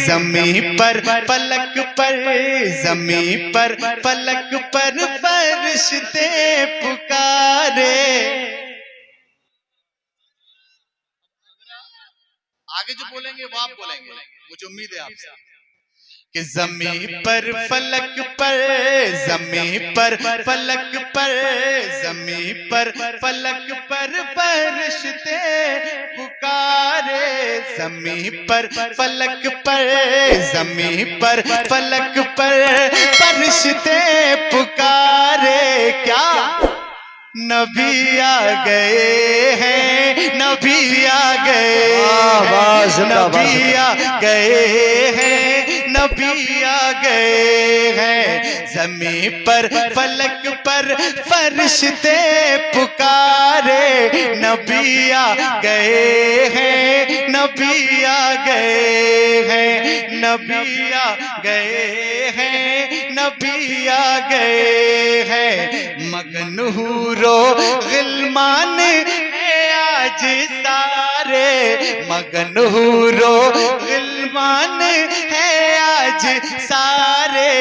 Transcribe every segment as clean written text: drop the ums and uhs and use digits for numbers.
जमी पर पलक पर, जमी पर पलक पर फरिश्ते पुकारे। आगे जो बोलेंगे वो आप बोलेंगे, मुझे उम्मीद है आपसे कि जमी पर फलक पर, जमी पर फलक पर, जमी पर फलक पर फरिश्ते पुकारे। जमी पर फलक पर, जमी पर फलक पर फरिश्ते पुकारे। क्या नबी आ गए हैं, नबी आ गए, नबी आ गए हैं, नबी आ गए हैं। जमी पर फलक पर फरिश्ते पुकारे। नबी आ गए हैं, नबी आ गए हैं, नबी आ गए हैं, नबी आ गए हैं। मगन हूरो गिलमान है आज सारे, मगन हूरो गिलमान है आज सारे।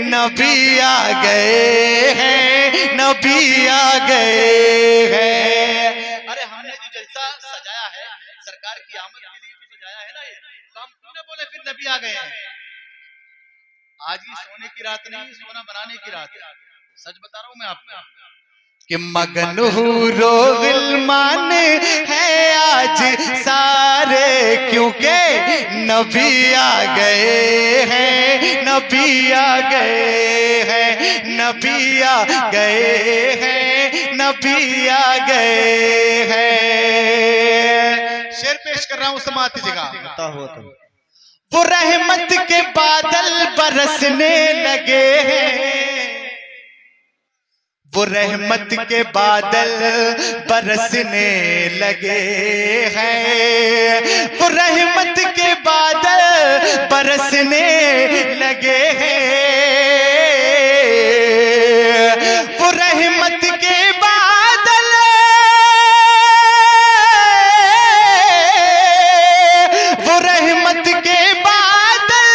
नबी आ गए हैं, नबी आ गए हैं। अरे हमने जो जलसा सजाया है सरकार की आमद के लिए तो सजाया है ना, ये तो हम क्यों ना बोले फिर नबी आ गए हैं। आज ये सोने की रात नहीं, सोना बनाने की रात है, सच बता रहा हूं मैं आपको कि मगन हूरो गिलमान है आज सारे, क्योंकि नबी आ गए हैं, नबी आ गए हैं, नबी आ गए हैं, नबी आ गए हैं। शेर पेश कर रहा हूं समात की जगह। वो रहमत के बादल बरसने लगे हैं, वो रहमत के बादल बरसने लगे हैं, वो रहमत के बादल बरसने लगे हैं, वो रहमत के बादल, वो रहमत के बादल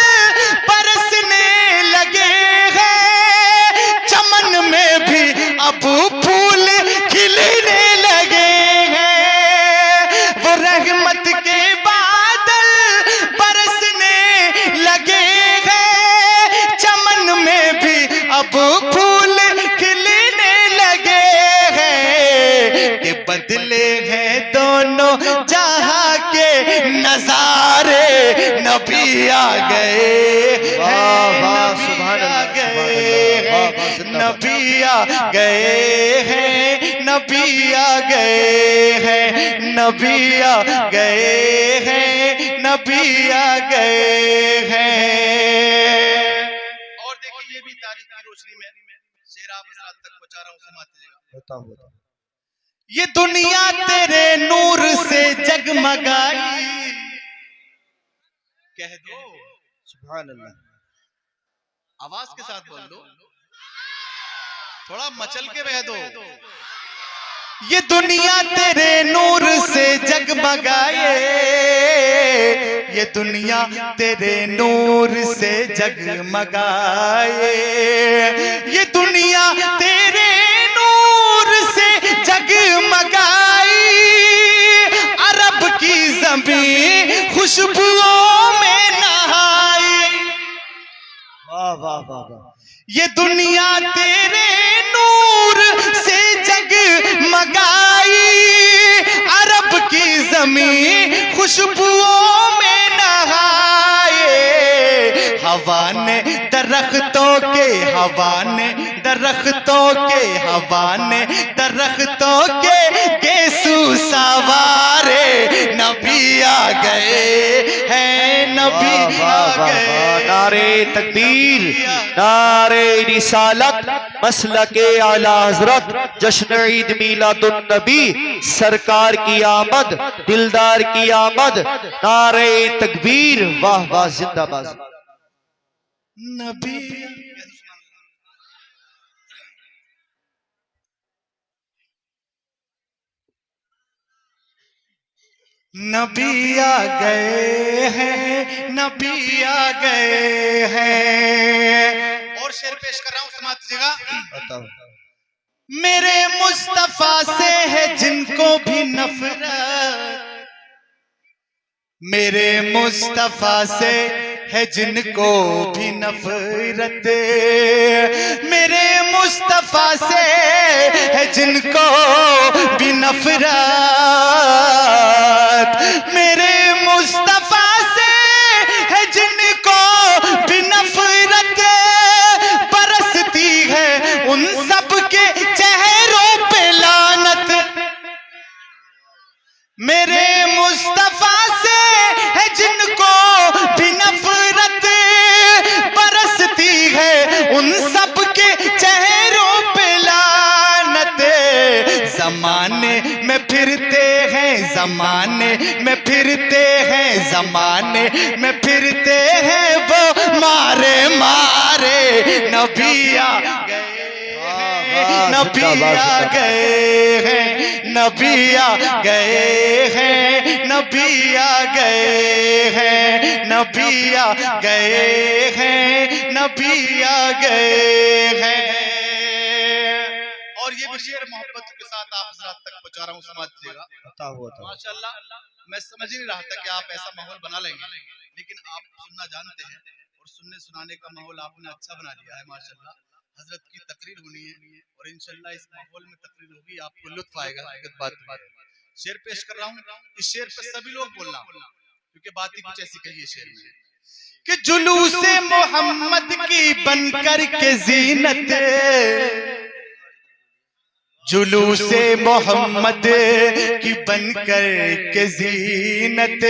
बरसने लगे हैं। चमन में भी अब फूल खिलने लगे हैं, वो रहमत के बादल बरसने लगे हैं। चमन में भी अब फूल खिलने लगे हैं, कि बदले हैं दोनों जहां के नजारे। नबी आ गए हैं, नबी आ गए हैं, नबी आ गए हैं, नबी आ गए हैं, नबी आ गए हैं, नबी आ गए हैं। और देखिए ये भी तारीख की रोशनी में शेर आप हजरात तक पहुंचा रहा हूं, समात की जगह। ये दुनिया तेरे नूर से जगमगाई, कह दो सुभान अल्लाह, आवाज के साथ बोल दो, थोड़ा मचल के बह दो। ये दुनिया तेरे नूर से जगमगाए, ये दुनिया तेरे नूर से जगमगाए, ये दुनिया तेरे नूर से जगमगाई। अरब की ज़मीं खुशबुओं में नहाई। वाह वाह वाह वाह। ये दुनिया तेरे नूर से जगमगाई। अरब की ज़मीं खुशबुओं में नहाए। हवा ने दरख्तों के, हवा ने दरख्तों के, हवा ने दरख्तों के गेसू सवारे। नबी आ गए हैं, नबी आ गए। नारे तकबीर, नारे रिसालत, मसलके आला हजरत, जश्न ईद मिलादुन नबी, सरकार की आमद, दिलदार की आमद, नारे तकबीर, वाह वाह जिंदाबाद। नबी नबी आ गए हैं, नबी आ गए हैं। और शेर पेश कर रहा हूं, समाज की जगह। मेरे मुस्तफा से है जिनको भी नफरत, मेरे मुस्तफा से है जिनको भी नफरत, मेरे मुस्तफा से है जिनको भी नफरत, मेरे मुस्तफा से है जिनको भी नफरत, बरसती है उन सब के चेहरों पे लानत, मेरे मुस्तफा से है जिनको भी नफरत, बरसती है उन सब के चेहरों पे लानत, जमाने में फिरते हैं, जमाने में फिरते हैं, जमाने में फिरते हैं वो मारे मारे, नबी आ गए, नबी आ गए हैं, नबी आ गए हैं, नबी आ गए हैं, नबी आ गए हैं, नबी आ गए हैं। और ये भी शेर मोहब्बत के साथ आप हजरात तक पहुंचा रहा हूँ, समझिएगा। माशाल्लाह, मैं समझ ही नहीं रहा था कि आप ऐसा माहौल बना लेंगे, लेकिन आप सुनना जानते हैं और सुनने सुनाने का माहौल आपने अच्छा बना दिया है माशाल्लाह। हजरत की तकरीर होनी है और इंशाल्लाह इस माहौल में तकरीर होगी, आपको लुत्फ आएगा। हकीकत बात है। शेर पेश कर रहा हूँ, इस शेर पे सभी लोग बोलना, क्योंकि बात ही कुछ ऐसी कही है शेर में कि जुलूसे मोहम्मद की बनकर के जीनत, जुलूसे मोहम्मद की बनकर के जीनत,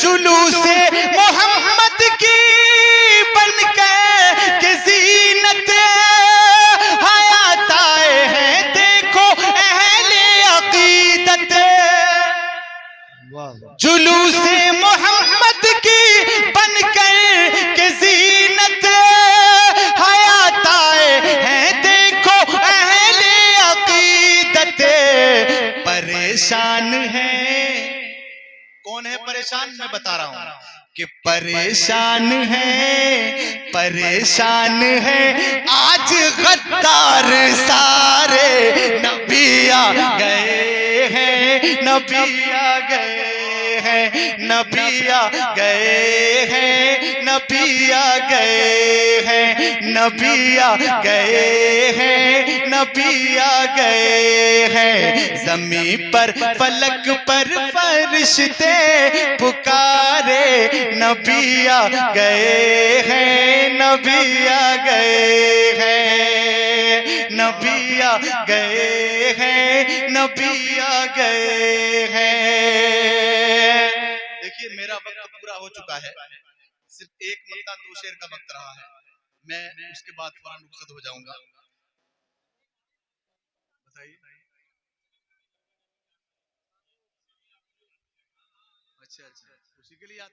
जुलूसे मोहम्मद की बनकर के जीनत, हयात आए हैं देखो अहले अकीदत, जुलूसे मोहम्मद की बनकर के जीनत, हयात आए हैं देखो अहले अकीदत, परेशान है। कौन है परेशान? मैं बता रहा हूँ कि परेशान है, परेशान है आज गद्दार सारे, नबी आ गए हैं, नबी आ गए हैं, नबी आ गए हैं, नबी आ गए हैं, नबी आ गए हैं, नबी आ गए हैं। ज़मीं पर फलक पर फरिश्ते पुकारे, नबी आ गए हैं, नबी आ गए हैं, नबी आ गए हैं, नबी आ गए हैं। देखिए, मेरा वक्त पूरा हो चुका है, सिर्फ एक मक्ता दो शेर का वक्त रहा है, मैं उसके बाद फौरन रुखसत हो जाऊंगा। बताइए। अच्छा, उसी के लिए